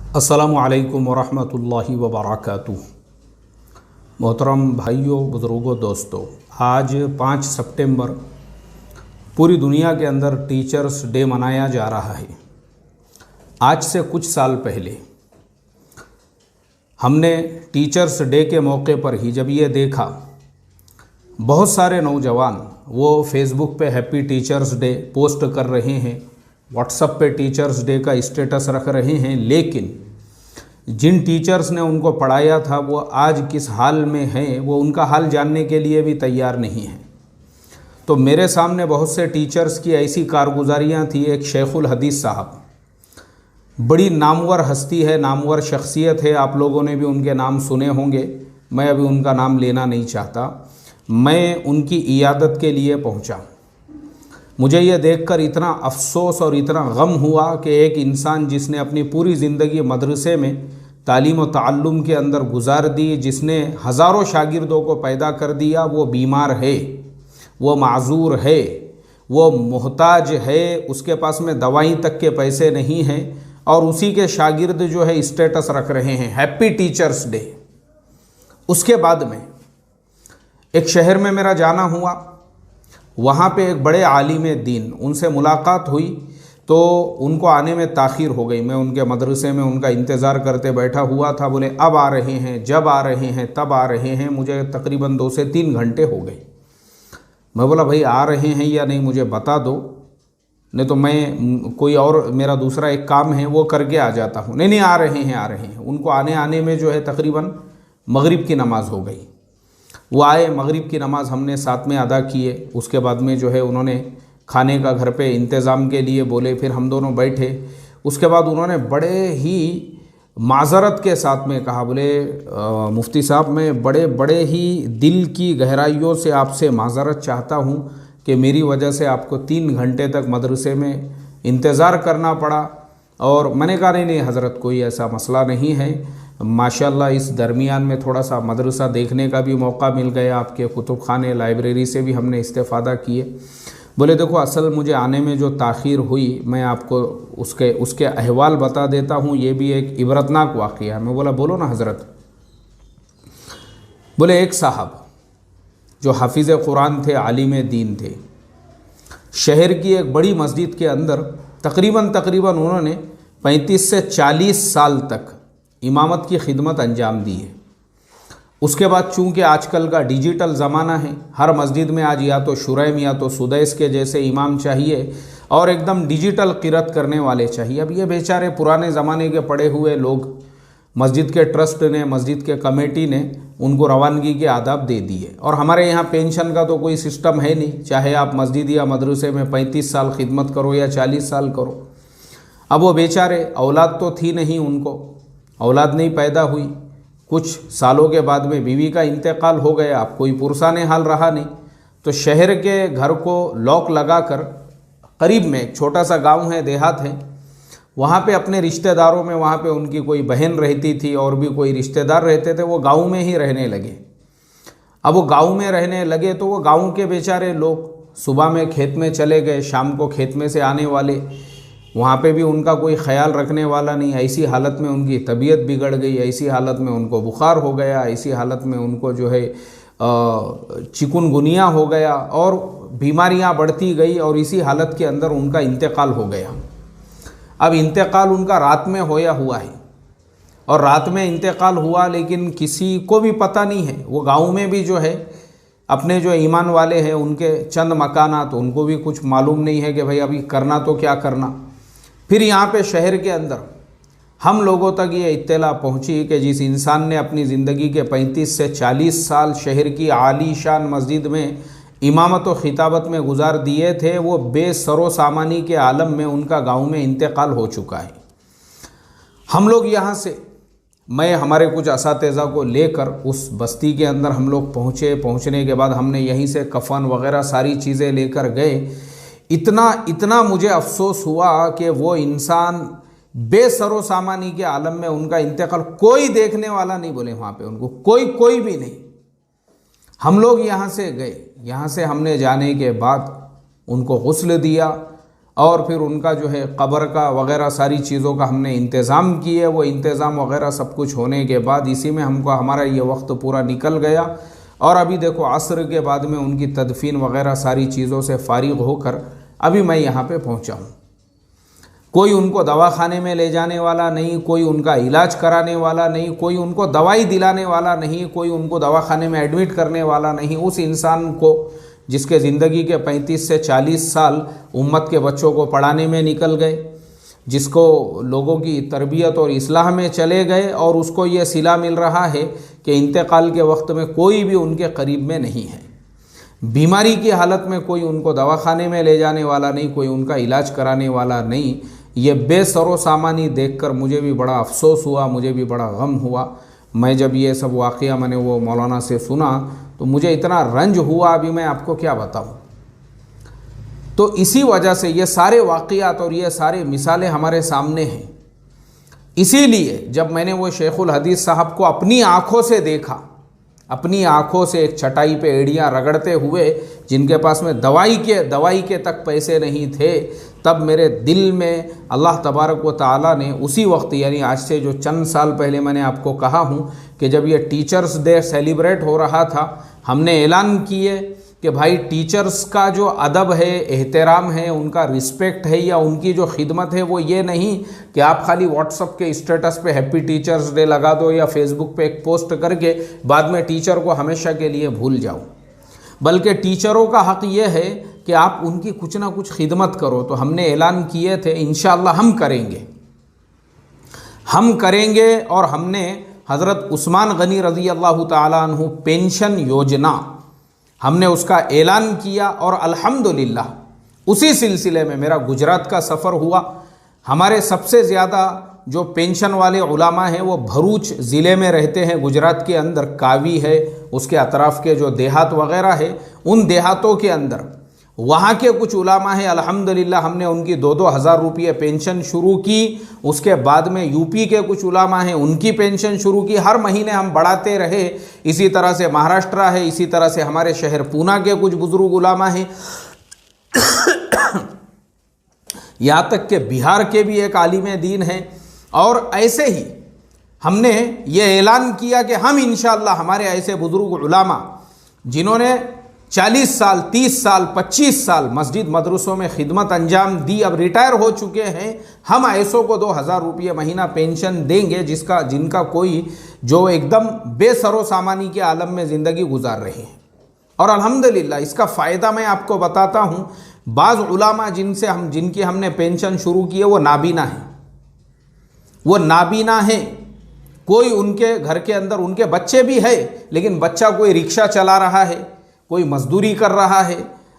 अस्सलामु अलैकुम वरहमतुल्लाहि वबरकातुहू। मोहतरम भाइयों, बुज़ुर्गों, दोस्तों, आज 5 सितंबर पूरी दुनिया के अंदर टीचर्स डे मनाया जा रहा है। आज से कुछ साल पहले हमने टीचर्स डे के मौके पर ही जब ये देखा, बहुत सारे नौजवान वो फेसबुक पे हैप्पी टीचर्स डे पोस्ट कर रहे हैं, व्हाट्सएप पे टीचर्स डे का स्टेटस रख रहे हैं, लेकिन जिन टीचर्स ने उनको पढ़ाया था वो आज किस हाल में हैं वो उनका हाल जानने के लिए भी तैयार नहीं है। तो मेरे सामने बहुत से टीचर्स की ऐसी कारगुजारियाँ थी। एक शेखुल हदीस साहब, बड़ी नामवर हस्ती है, नामवर शख्सियत है, आप लोगों ने भी उनके नाम सुने होंगे, मैं अभी उनका नाम लेना नहीं चाहता। मैं उनकी इयादत के लिए पहुंचा। मुझे ये देखकर इतना अफसोस और इतना गम हुआ कि एक इंसान जिसने अपनी पूरी ज़िंदगी मदरसे में तालीम व ताल्लुम के अंदर गुजार दी, जिसने हज़ारों शागिर्दों को पैदा कर दिया, वो बीमार है, वो माजूर है, वो मोहताज है, उसके पास में दवाई तक के पैसे नहीं हैं, और उसी के शागिर्द जो है स्टेटस रख रहे हैं हैप्पी टीचर्स डे। उसके बाद में एक शहर में मेरा जाना हुआ, वहाँ पे एक बड़े आलिम दीन, उनसे मुलाकात हुई तो उनको आने में ताख़ीर हो गई। मैं उनके मदरसे में उनका इंतज़ार करते बैठा हुआ था। बोले अब आ रहे हैं, जब आ रहे हैं, तब आ रहे हैं। मुझे तकरीबन 2 से 3 घंटे हो गए। मैं बोला भाई आ रहे हैं या नहीं मुझे बता दो, नहीं तो मैं कोई और मेरा दूसरा एक काम है वो करके आ जाता हूँ। नहीं आ रहे हैं, आ रहे हैं। उनको आने में जो है तकरीबन मगरिब की नमाज़ हो गई। वो आए, मगरिब की नमाज़ हमने साथ में अदा किए। उसके बाद में जो है उन्होंने खाने का घर पे इंतज़ाम के लिए बोले, फिर हम दोनों बैठे। उसके बाद उन्होंने बड़े ही माज़रत के साथ में कहा, बोले मुफ्ती साहब, मैं बड़े ही दिल की गहराइयों से आपसे माज़रत चाहता हूँ कि मेरी वजह से आपको 3 घंटे तक मदरसे में इंतज़ार करना पड़ा। और मैंने कहा नहीं हज़रत, कोई ऐसा मसला नहीं है, माशाल्लाह इस दरमियान में थोड़ा सा मदरसा देखने का भी मौका मिल गया, आपके कुतुब खाने लाइब्रेरी से भी हमने इस्तेफ़ादा किए। बोले देखो, असल मुझे आने में जो ताख़ीर हुई, मैं आपको उसके अहवाल बता देता हूँ, ये भी एक इबरतनाक वाक़या है। मैं बोला बोलो ना हज़रत। बोले एक साहब जो हाफिज़ कुरान थे, आलिम दीन थे, शहर की एक बड़ी मस्जिद के अंदर तकरीबन उन्होंने 35 से 40 साल तक इमामत की खिदमत अंजाम दी है। उसके बाद चूँकि आजकल का डिजिटल ज़माना है, हर मस्जिद में आज या तो शुरैम या तो सुदैस के जैसे इमाम चाहिए और एकदम डिजिटल क़िरात करने वाले चाहिए। अब ये बेचारे पुराने ज़माने के पड़े हुए लोग, मस्जिद के ट्रस्ट ने, मस्जिद के कमेटी ने उनको रवानगी के आदाब दे दिए। और हमारे यहाँ पेंशन का तो कोई सिस्टम है नहीं, चाहे आप मस्जिद या मदरसे में 35 साल खिदमत करो या 40 साल करो। अब वो बेचारे, औलाद तो थी नहीं, उनको औलाद नहीं पैदा हुई, कुछ सालों के बाद में बीवी का इंतकाल हो गया, अब कोई पुरसाने हाल रहा नहीं, तो शहर के घर को लॉक लगाकर करीब में एक छोटा सा गांव है, देहात है, वहाँ पे अपने रिश्तेदारों में, वहाँ पे उनकी कोई बहन रहती थी और भी कोई रिश्तेदार रहते थे, वो गांव में ही रहने लगे। अब वो गांव में रहने लगे तो वो गांव के बेचारे लोग सुबह में खेत में चले गए, शाम को खेत में से आने वाले, वहाँ पे भी उनका कोई ख्याल रखने वाला नहीं। ऐसी हालत में उनकी तबीयत बिगड़ गई, ऐसी हालत में उनको बुखार हो गया, ऐसी हालत में उनको जो है चिकुनगुनिया हो गया और बीमारियाँ बढ़ती गई, और इसी हालत के अंदर उनका इंतकाल हो गया। अब इंतकाल उनका रात में होया हुआ है, और रात में इंतकाल हुआ लेकिन किसी को भी पता नहीं है। वो गाँव में भी जो है अपने जो ईमान वाले हैं उनके चंद मकानात, उनको भी कुछ मालूम नहीं है कि भाई अभी करना तो क्या करना। फिर यहाँ पे शहर के अंदर हम लोगों तक ये इत्तला पहुँची कि जिस इंसान ने अपनी ज़िंदगी के 35 से 40 साल शहर की आलीशान मस्जिद में इमामत व खिताबत में गुजार दिए थे, वो बेसरो सामानी के आलम में उनका गांव में इंतकाल हो चुका है। हम लोग यहाँ से, मैं हमारे कुछ असातिज़ा को लेकर उस बस्ती के अंदर हम लोग पहुँचे। पहुँचने के बाद हमने यहीं से कफ़न वग़ैरह सारी चीज़ें लेकर गए। इतना मुझे अफसोस हुआ कि वो इंसान बेसरो सामानी के आलम में उनका इंतकाल, कोई देखने वाला नहीं, बोले वहाँ पे उनको कोई भी नहीं। हम लोग यहाँ से गए, यहाँ से हमने जाने के बाद उनको गुस्ल दिया और फिर उनका जो है कब्र का वगैरह सारी चीज़ों का हमने इंतज़ाम किए। वो इंतज़ाम वगैरह सब कुछ होने के बाद इसी में हमको हमारा ये वक्त पूरा निकल गया। और अभी देखो असर के बाद में उनकी तदफीन वगैरह सारी चीज़ों से फारिग होकर अभी मैं यहाँ पे पहुँचा हूँ। कोई उनको दवाखाने में ले जाने वाला नहीं, कोई उनका इलाज कराने वाला नहीं, कोई उनको दवाई दिलाने वाला नहीं, कोई उनको दवाखाने में एडमिट करने वाला नहीं। उस इंसान को जिसके ज़िंदगी के 35 से 40 साल उम्मत के बच्चों को पढ़ाने में निकल गए, जिसको लोगों की तरबियत और इस्लाह में चले गए, और उसको ये सिला मिल रहा है कि इंतकाल के वक्त में कोई भी उनके करीब में नहीं है। बीमारी की हालत में कोई उनको दवाखाने में ले जाने वाला नहीं, कोई उनका इलाज कराने वाला नहीं। ये बेसरो सामानी देखकर मुझे भी बड़ा अफसोस हुआ, मुझे भी बड़ा गम हुआ। मैं जब ये सब वाक़या मैंने वो मौलाना से सुना तो मुझे इतना रंज हुआ, अभी मैं आपको क्या बताऊं। तो इसी वजह से ये सारे वाक़यात और ये सारे मिसालें हमारे सामने हैं। इसीलिए जब मैंने वो शेखुल हदीस साहब को अपनी आँखों से देखा, अपनी आँखों से एक चटाई पे एड़ियाँ रगड़ते हुए, जिनके पास में दवाई के तक पैसे नहीं थे, तब मेरे दिल में अल्लाह तबारक व तआला ने उसी वक्त, यानी आज से जो चंद साल पहले मैंने आपको कहा हूँ कि जब ये टीचर्स डे सेलिब्रेट हो रहा था, हमने ऐलान किए कि भाई टीचर्स का जो अदब है, एहतराम है, उनका रिस्पेक्ट है, या उनकी जो खिदमत है, वो ये नहीं कि आप खाली व्हाट्सअप के स्टेटस पे हैप्पी टीचर्स डे लगा दो या फेसबुक पे एक पोस्ट करके बाद में टीचर को हमेशा के लिए भूल जाओ। बल्कि टीचरों का हक़ ये है कि आप उनकी कुछ ना कुछ खिदमत करो। तो हमने ऐलान किए थे इंशाअल्लाह हम करेंगे। और हमने हज़रत उस्मान गनी रज़ी अल्लाह ताला अन्हु पेंशन योजना, हमने उसका ऐलान किया। और अल्हम्दुलिल्लाह उसी सिलसिले में मेरा गुजरात का सफ़र हुआ। हमारे सबसे ज़्यादा जो पेंशन वाले उलामा हैं वो भरूच ज़िले में रहते हैं, गुजरात के अंदर कावी है, उसके अतराफ़ के जो देहात वग़ैरह है, उन देहातों के अंदर वहाँ के कुछ उलामा हैं। अल्हम्दुलिल्लाह हमने उनकी 2-2 हज़ार रुपये पेंशन शुरू की। उसके बाद में यूपी के कुछ उलामा हैं, उनकी पेंशन शुरू की। हर महीने हम बढ़ाते रहे। इसी तरह से महाराष्ट्र है, इसी तरह से हमारे शहर पूना के कुछ बुज़ुर्ग उलामा हैं, यहाँ तक कि बिहार के भी एक आलिम दीन हैं। और ऐसे ही हमने ये ऐलान किया कि हम इंशाअल्लाह हमारे ऐसे बुज़ुर्ग उलामा जिन्होंने 40 साल, 30 साल, 25 साल मस्जिद मदरसों में खिदमत अंजाम दी, अब रिटायर हो चुके हैं, हम ऐसों को 2,000 रुपये महीना पेंशन देंगे, जिनका कोई जो एकदम बेसरो सामानी के आलम में ज़िंदगी गुजार रहे हैं। और अल्हम्दुलिल्लाह इसका फ़ायदा मैं आपको बताता हूँ। बाज़ उलामा जिनकी हमने पेंशन शुरू की है वो नाबीना हैं। कोई उनके घर के अंदर उनके बच्चे भी है, लेकिन बच्चा कोई रिक्शा चला रहा है, कोई मजदूरी कर रहा है।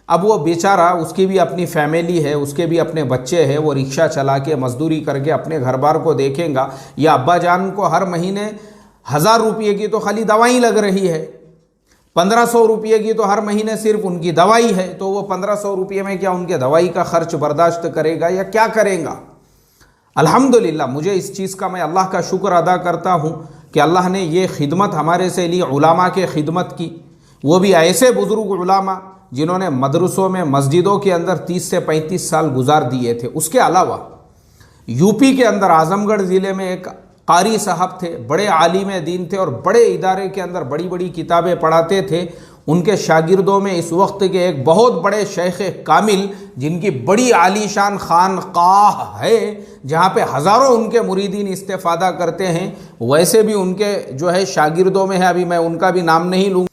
अब वो बेचारा, उसकी भी अपनी फैमिली है, उसके भी अपने बच्चे हैं, वो रिक्शा चला के मजदूरी करके अपने घर बार को देखेगा। या अब्बा जान को हर महीने 1,000 रुपये की तो खाली दवाई लग रही है, 1,500 रुपये की तो हर महीने सिर्फ उनकी दवाई है। तो वो 1,500 रुपये में क्या उनके दवाई का खर्च बर्दाश्त करेगा या क्या करेगा। अल्हम्दुलिल्लाह मुझे इस चीज़ का मैं अल्लाह का शुक्र अदा करता हूँ कि अल्लाह ने ये खिदमत हमारे से ली, उलामा के खिदमत की, वो भी ऐसे बुज़ुर्ग उलामा जिन्होंने मदरसों में मस्जिदों के अंदर 30 से 35 साल गुजार दिए थे। उसके अलावा यूपी के अंदर आज़मगढ़ ज़िले में एक कारी साहब थे, बड़े आलिम दीन थे और बड़े इदारे के अंदर बड़ी बड़ी किताबें पढ़ाते थे। उनके शागिर्दों में इस वक्त के एक बहुत बड़े शेख कामिल, जिनकी बड़ी आलीशान खानकाह है, जहाँ पे हज़ारों उनके मुरीदीन इस्तेफ़ादा करते हैं, वैसे भी उनके जो है शागिर्दों में है, अभी मैं उनका भी नाम नहीं लूँगा।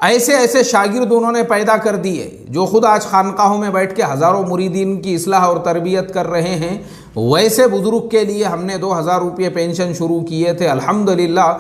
ऐसे ऐसे शागिर्द उन्होंने पैदा कर दिए जो खुद आज खानकाहों में बैठ के हज़ारों मुरीदीन की इस्लाह और तरबियत कर रहे हैं। वैसे बुज़ुर्ग के लिए हमने 2,000 रुपये पेंशन शुरू किए थे। अल्हम्दुलिल्लाह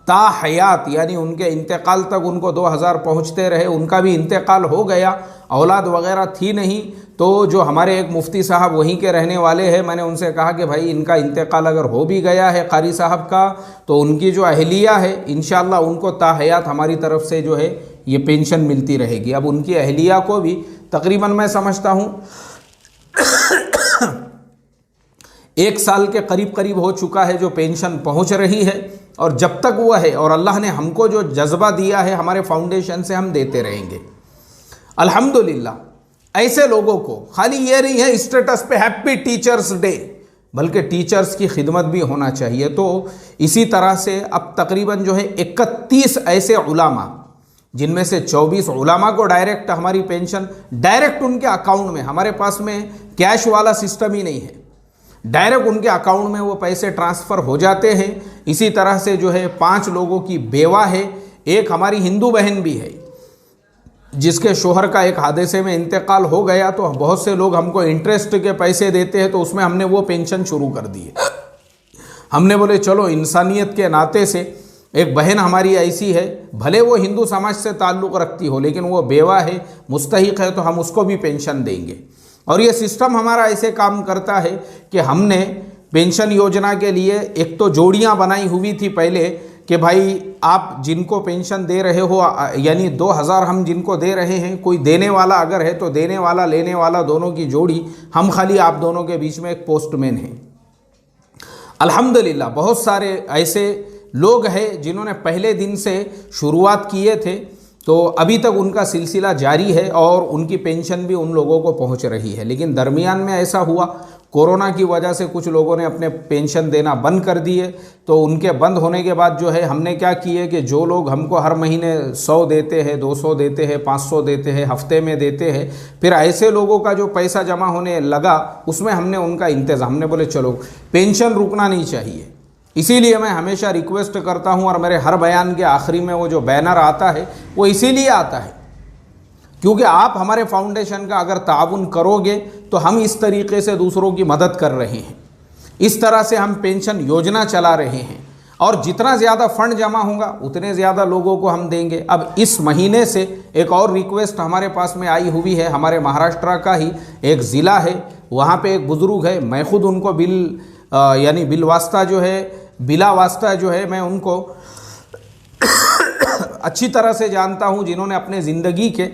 ता हयात, यानी उनके इंतकाल तक उनको 2,000 पहुँचते रहे। उनका भी इंतकाल हो गया, औलाद वग़ैरह थी नहीं। तो जो हमारे एक मुफ्ती साहब वहीं के रहने वाले हैं, मैंने उनसे कहा कि भाई इनका इंतकाल अगर हो भी गया है कारी साहब का, तो उनकी जो अहलिया है इंशाअल्लाह उनको ता हयात हमारी तरफ से जो है ये पेंशन मिलती रहेगी। अब उनकी अहलिया को भी तकरीबन मैं समझता हूँ 1 साल के करीब हो चुका है जो पेंशन पहुँच रही है। और जब तक वो है, और अल्लाह ने हमको जो जज्बा दिया है हमारे फाउंडेशन से, हम देते रहेंगे। अल्हम्दुलिल्लाह ऐसे लोगों को खाली ये नहीं है स्टेटस पे हैप्पी टीचर्स डे, बल्कि टीचर्स की खिदमत भी होना चाहिए। तो इसी तरह से अब तकरीबन जो है 31 ऐसे उलामा, जिनमें से 24 उलामा को डायरेक्ट हमारी पेंशन डायरेक्ट उनके अकाउंट में, हमारे पास में कैश वाला सिस्टम ही नहीं है, डायरेक्ट उनके अकाउंट में वो पैसे ट्रांसफ़र हो जाते हैं। इसी तरह से जो है 5 लोगों की बेवा है, एक हमारी हिंदू बहन भी है जिसके शोहर का एक हादसे में इंतकाल हो गया, तो बहुत से लोग हमको इंटरेस्ट के पैसे देते हैं, तो उसमें हमने वो पेंशन शुरू कर दी है। हमने बोले चलो इंसानियत के नाते से एक बहन हमारी ऐसी है, भले वो हिंदू समाज से ताल्लुक़ रखती हो लेकिन वो बेवा है, मुस्तहिक है, तो हम उसको भी पेंशन देंगे। और ये सिस्टम हमारा ऐसे काम करता है कि हमने पेंशन योजना के लिए एक तो जोड़ियां बनाई हुई थी पहले कि भाई आप जिनको पेंशन दे रहे हो, यानी 2000 हम जिनको दे रहे हैं, कोई देने वाला अगर है तो देने वाला लेने वाला दोनों की जोड़ी, हम खाली आप दोनों के बीच में एक पोस्टमैन है। अल्हम्दुलिल्लाह बहुत सारे ऐसे लोग हैं जिन्होंने पहले दिन से शुरुआत किए थे, तो अभी तक उनका सिलसिला जारी है और उनकी पेंशन भी उन लोगों को पहुंच रही है। लेकिन दरमियान में ऐसा हुआ, कोरोना की वजह से कुछ लोगों ने अपने पेंशन देना बंद कर दिए, तो उनके बंद होने के बाद जो है हमने क्या किए कि जो लोग हमको हर महीने 100 देते हैं, 200 देते हैं, 500 देते हैं, हफ्ते में देते हैं, फिर ऐसे लोगों का जो पैसा जमा होने लगा उसमें हमने उनका इंतज़ाम, हमने बोले चलो पेंशन रुकना नहीं चाहिए। इसीलिए मैं हमेशा रिक्वेस्ट करता हूं और मेरे हर बयान के आखिरी में वो जो बैनर आता है वो इसीलिए आता है क्योंकि आप हमारे फाउंडेशन का अगर ताउन करोगे तो हम इस तरीके से दूसरों की मदद कर रहे हैं, इस तरह से हम पेंशन योजना चला रहे हैं और जितना ज़्यादा फंड जमा होगा उतने ज़्यादा लोगों को हम देंगे। अब इस महीने से एक और रिक्वेस्ट हमारे पास में आई हुई है, हमारे महाराष्ट्र का ही एक ज़िला है, वहाँ पे एक बुज़ुर्ग है, मैं खुद उनको यानी बिल वास्ता जो है, बिला वास्ता जो है, मैं उनको अच्छी तरह से जानता हूं, जिन्होंने अपने ज़िंदगी के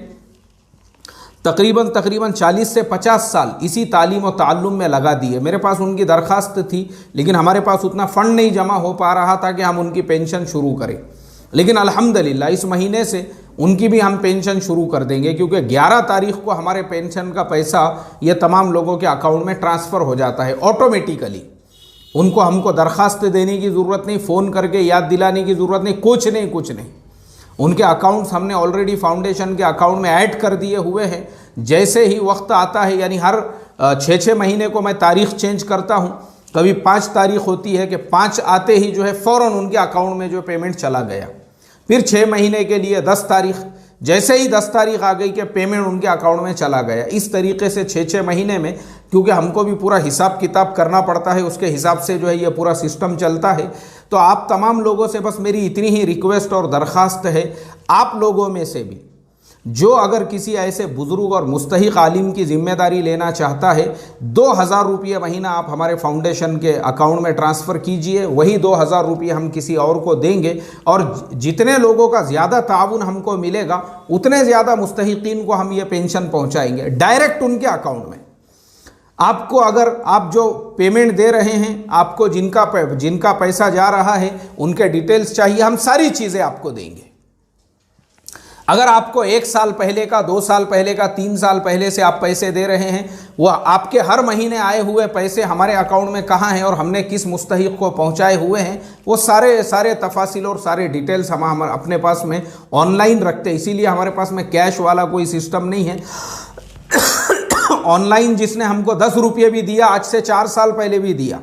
तकरीबन 40 से 50 साल इसी तालीम और ताल्लुम में लगा दिए। मेरे पास उनकी दरख्वास्त थी लेकिन हमारे पास उतना फ़ंड नहीं जमा हो पा रहा था कि हम उनकी पेंशन शुरू करें, लेकिन अल्हम्दुलिल्लाह इस महीने से उनकी भी हम पेंशन शुरू कर देंगे क्योंकि 11 तारीख को हमारे पेंशन का पैसा ये तमाम लोगों के अकाउंट में ट्रांसफ़र हो जाता है ऑटोमेटिकली। उनको हमको दरख्वास्त देने की ज़रूरत नहीं, फ़ोन करके याद दिलाने की ज़रूरत नहीं, कुछ नहीं। उनके अकाउंट्स हमने ऑलरेडी फाउंडेशन के अकाउंट में ऐड कर दिए हुए हैं। जैसे ही वक्त आता है, यानी हर 6 महीने को मैं तारीख़ चेंज करता हूं, कभी 5 तारीख होती है कि 5 आते ही जो है फ़ौरन उनके अकाउंट में जो पेमेंट चला गया। फिर 6 महीने के लिए 10 तारीख, जैसे ही 10 तारीख आ गई कि पेमेंट उनके अकाउंट में चला गया। इस तरीके से 6 महीने में, क्योंकि हमको भी पूरा हिसाब किताब करना पड़ता है, उसके हिसाब से जो है ये पूरा सिस्टम चलता है। तो आप तमाम लोगों से बस मेरी इतनी ही रिक्वेस्ट और दरख्वास्त है, आप लोगों में से भी जो अगर किसी ऐसे बुज़ुर्ग और मुस्तहिक आलिम की ज़िम्मेदारी लेना चाहता है, 2000 रुपये महीना आप हमारे फाउंडेशन के अकाउंट में ट्रांसफ़र कीजिए, वही 2000 रुपये हम किसी और को देंगे और जितने लोगों का ज़्यादा ताउन हमको मिलेगा उतने ज़्यादा मुस्तहिकीन को हम ये पेंशन पहुँचाएँगे डायरेक्ट उनके अकाउंट में। आपको अगर आप जो पेमेंट दे रहे हैं, आपको जिनका पैसा जा रहा है उनके डिटेल्स चाहिए, हम सारी चीज़ें आपको देंगे। अगर आपको 1 साल पहले का, 2 साल पहले का, 3 साल पहले से आप पैसे दे रहे हैं, वह आपके हर महीने आए हुए पैसे हमारे अकाउंट में कहाँ हैं और हमने किस मुस्तहिक को पहुँचाए हुए हैं, वो सारे तफासिल और सारे डिटेल्स हम अपने पास में ऑनलाइन रखते हैं। इसीलिए हमारे पास में कैश वाला कोई सिस्टम नहीं है। ऑनलाइन जिसने हमको 10 रुपये भी दिया, आज से 4 साल पहले भी दिया,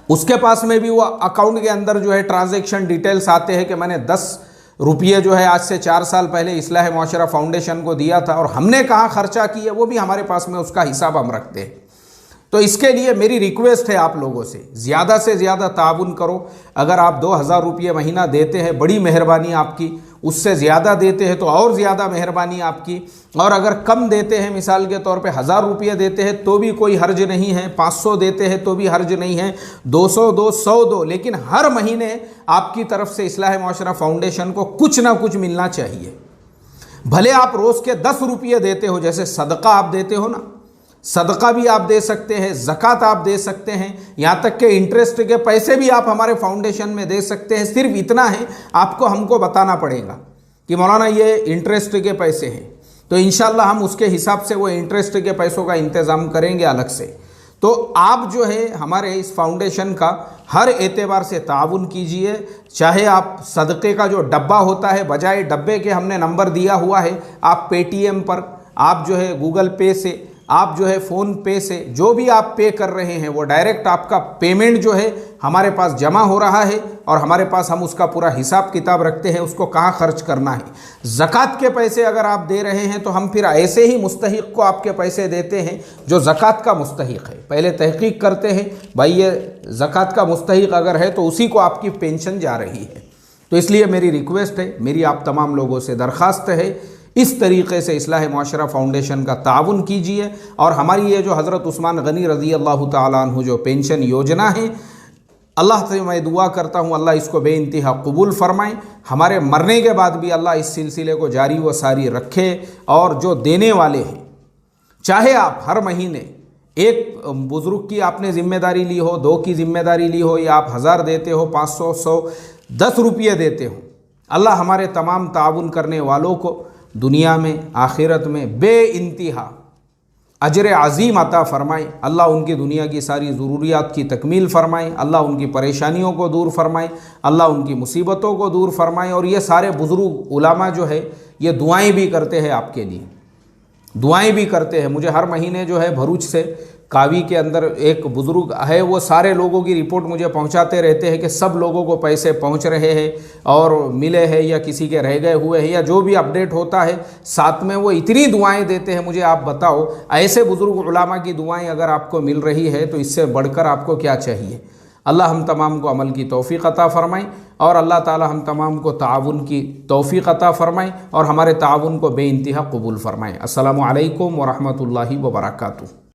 उसके पास में भी वो अकाउंट के अंदर जो है ट्रांजैक्शन डिटेल्स आते हैं कि मैंने 10 रुपये जो है आज से 4 साल पहले इस्लाह मुआशरा फाउंडेशन को दिया था और हमने कहाँ खर्चा किया, वो भी हमारे पास में उसका हिसाब हम रखते हैं। तो इसके लिए मेरी रिक्वेस्ट है आप लोगों से ज़्यादा ताउन करो। अगर आप 2000 रुपये महीना देते हैं, बड़ी मेहरबानी आपकी, उससे ज़्यादा देते हैं तो और ज़्यादा मेहरबानी आपकी, और अगर कम देते हैं, मिसाल के तौर पे 1000 रुपये देते हैं तो भी कोई हर्ज नहीं है, 500 देते हैं तो भी हर्ज नहीं है, 200 दो, 100 दो, लेकिन हर महीने आपकी तरफ से इस्लाह मुआशरा फाउंडेशन को कुछ ना कुछ मिलना चाहिए। भले आप रोज़ के 10 रुपये देते हो, जैसे सदका आप देते हो ना, सदका भी आप दे सकते हैं, ज़कात आप दे सकते हैं, यहाँ तक के इंटरेस्ट के पैसे भी आप हमारे फाउंडेशन में दे सकते हैं। सिर्फ इतना है, आपको हमको बताना पड़ेगा कि मौलाना ये इंटरेस्ट के पैसे हैं, तो इंशाल्लाह हम उसके हिसाब से वो इंटरेस्ट के पैसों का इंतज़ाम करेंगे अलग से। तो आप जो है हमारे इस फाउंडेशन का हर एतबार से ताउन कीजिए। चाहे आप सदक़े का जो डब्बा होता है, बजाय डब्बे के हमने नंबर दिया हुआ है, आप पेटीएम पर, आप जो है गूगल पे से, आप जो है फ़ोन पे से, जो भी आप पे कर रहे हैं वो डायरेक्ट आपका पेमेंट जो है हमारे पास जमा हो रहा है और हमारे पास हम उसका पूरा हिसाब किताब रखते हैं, उसको कहाँ खर्च करना है। ज़कात के पैसे अगर आप दे रहे हैं तो हम फिर ऐसे ही मुस्तहिक को आपके पैसे देते हैं जो ज़कात का मुस्तहिक है। पहले तहकीक करते हैं भाई ये ज़कात का मुस्तहिक अगर है तो उसी को आपकी पेंशन जा रही है। तो इसलिए मेरी रिक्वेस्ट है, मेरी आप तमाम लोगों से दरख्वास्त है, इस तरीक़े से इस्लाह मुआशरा फाउंडेशन का ताउन कीजिए। और हमारी ये जो हज़रत उस्मान गनी रज़ी अल्लाह ताला अन्हु जो पेंशन योजना है, अल्लाह से मैं दुआ करता हूँ अल्लाह इसको बेइंतहा कबूल फ़रमाएँ। हमारे मरने के बाद भी अल्लाह इस सिलसिले को जारी व सारी रखे। और जो देने वाले हैं, चाहे आप हर महीने एक बुज़ुर्ग की आपने ज़िम्मेदारी ली हो, 2 की ज़िम्मेदारी ली हो, या आप 1000 देते हो, 500, 100, 10 रुपये देते हो, अल्लाह हमारे तमाम ताउन करने वालों को दुनिया में आखिरत में बेइंतहा अजर अज़ीम अता फ़रमाए। अल्लाह उनकी दुनिया की सारी ज़रूरियात की तकमील फ़रमाए, अल्लाह उनकी परेशानियों को दूर फ़रमाए, अल्लाह उनकी मुसीबतों को दूर फ़रमाए। और ये सारे बुज़ुर्ग उलमा जो है ये दुआएं भी करते हैं, आपके लिए दुआएं भी करते हैं। मुझे हर महीने जो है भरूच से कावी के अंदर एक बुज़ुर्ग है, वो सारे लोगों की रिपोर्ट मुझे पहुंचाते रहते हैं कि सब लोगों को पैसे पहुंच रहे हैं और मिले हैं या किसी के रह गए हुए हैं या जो भी अपडेट होता है, साथ में वो इतनी दुआएं देते हैं। मुझे आप बताओ, ऐसे बुज़ुर्ग उलमा की दुआएं अगर आपको मिल रही है तो इससे बढ़कर आपको क्या चाहिए। अल्लाह हम तमाम को अमल की तौफ़ीक़ अता फ़रमाएँ और अल्लाह ताला हम तमाम को ताउन की तौफ़ीक़ अता फ़रमाएँ और हमारे ताउन को बेइंतहा कबूल फ़रमाएँ। अस्सलामु अलैकुम व रहमतुल्लाहि व बरकातुहू।